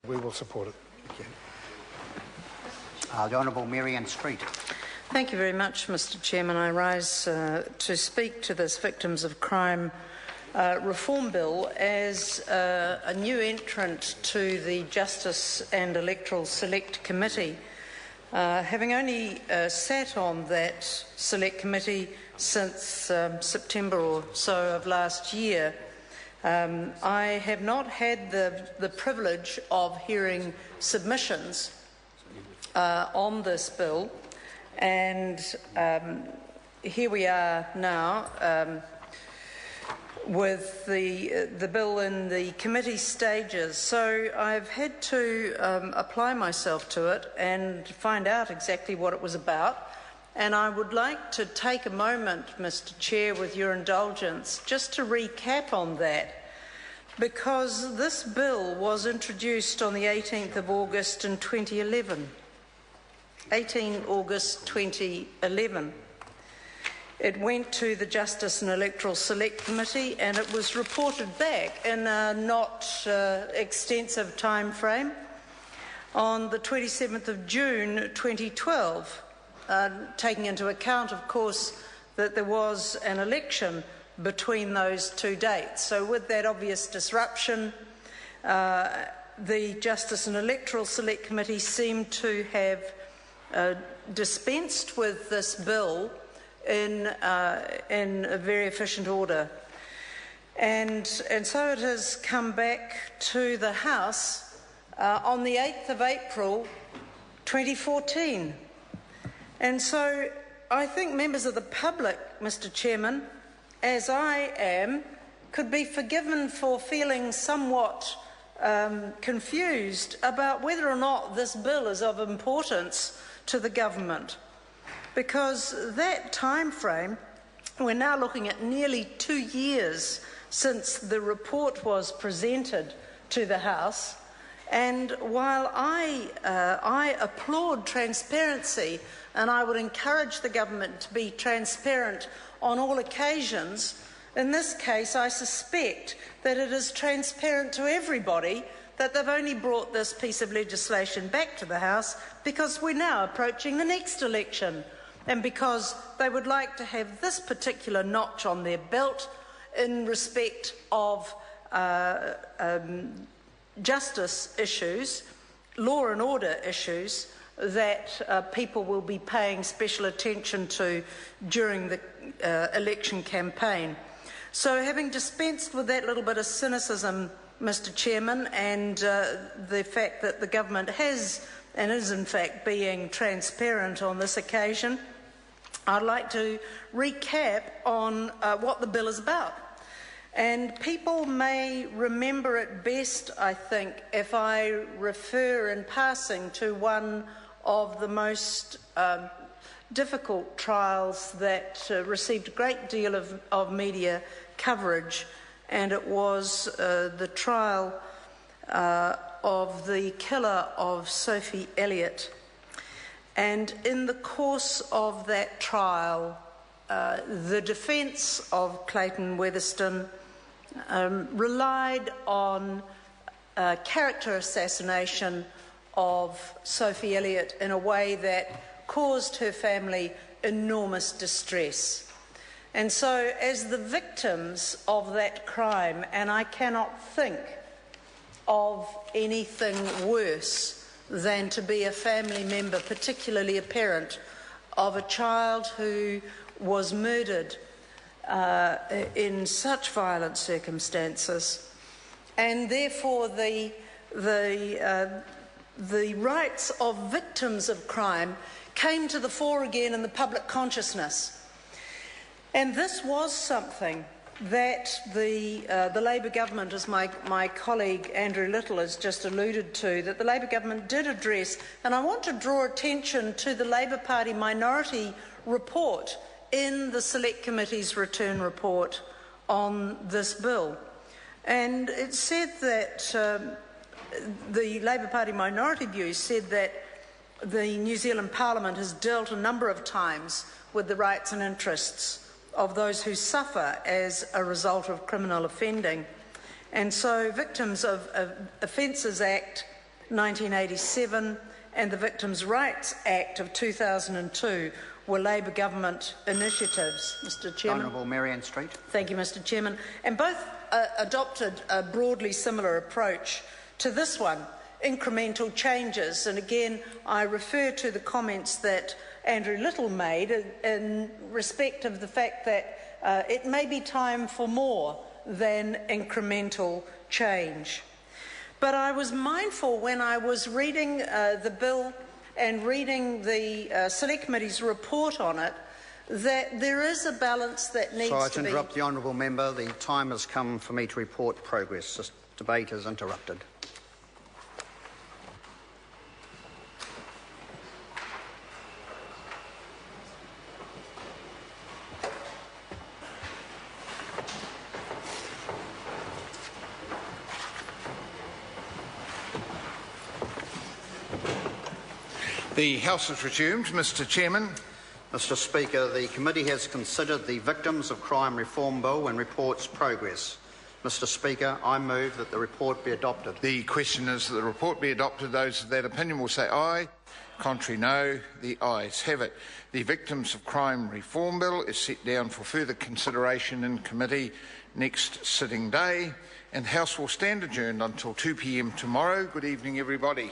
We will support it. Thank you. The Honourable Marianne Street. Thank you very much, Mr Chairman. I rise to speak to this Victims of Crime Reform Bill as a new entrant to the Justice and Electoral Select Committee. Having only sat on that Select Committee since September or so of last year, I have not had the privilege of hearing submissions on this bill, and here we are now with the bill in the committee stages. So I've had to apply myself to it and find out exactly what it was about. And I would like to take a moment, Mr Chair, with your indulgence, just to recap on that, because this bill was introduced on the 18th of August in 2011. 18 August 2011. It went to the Justice and Electoral Select Committee and it was reported back in a not extensive time frame on the 27th of June 2012. Taking into account, of course, that there was an election between those two dates. So with that obvious disruption, the Justice and Electoral Select Committee seemed to have dispensed with this bill in a very efficient order. And so it has come back to the House on the 8th of April 2014. And so I think members of the public, Mr Chairman, as I am, could be forgiven for feeling somewhat confused about whether or not this bill is of importance to the government. Because that time frame, we're now looking at nearly 2 years since the report was presented to the House. And while I applaud transparency, and I would encourage the government to be transparent on all occasions, in this case I suspect that it is transparent to everybody that they've only brought this piece of legislation back to the House because we're now approaching the next election, and because they would like to have this particular notch on their belt in respect of justice issues, law and order issues that people will be paying special attention to during the election campaign. So having dispensed with that little bit of cynicism, Mr Chairman, and the fact that the government has and is in fact being transparent on this occasion, I'd like to recap on what the bill is about. And people may remember it best, I think, if I refer in passing to one of the most difficult trials that received a great deal of media coverage, and it was the trial of the killer of Sophie Elliott. And in the course of that trial, the defence of Clayton Weatherston relied on character assassination of Sophie Elliott in a way that caused her family enormous distress. And so as the victims of that crime, and I cannot think of anything worse than to be a family member, particularly a parent, of a child who was murdered in such violent circumstances, and therefore the rights of victims of crime came to the fore again in the public consciousness. And this was something that the Labor government, as my colleague Andrew Little has just alluded to, that the Labor government did address. And I want to draw attention to the Labor Party minority report in the Select Committee's return report on this bill. And it said that the Labor Party minority view said that the New Zealand Parliament has dealt a number of times with the rights and interests of those who suffer as a result of criminal offending. And so Victims of Offences Act 1987 and the Victims' Rights Act of 2002 were Labor government initiatives, Mr Chairman. Honourable Marianne Street. Thank you, Mr Chairman. And both adopted a broadly similar approach to this one, incremental changes. And again, I refer to the comments that Andrew Little made in respect of the fact that it may be time for more than incremental change. But I was mindful when I was reading the bill and reading the Select Committee's report on it that there is a balance that needs to be... Sorry to interrupt the honourable member. The time has come for me to report progress. This debate is interrupted. The House is resumed. Mr Chairman. Mr Speaker, the committee has considered the Victims of Crime Reform Bill and reports progress. Mr Speaker, I move that the report be adopted. The question is that the report be adopted. Those of that opinion will say aye. Contrary, no. The ayes have it. The Victims of Crime Reform Bill is set down for further consideration in committee next sitting day, and the House will stand adjourned until 2 p.m. tomorrow. Good evening, everybody.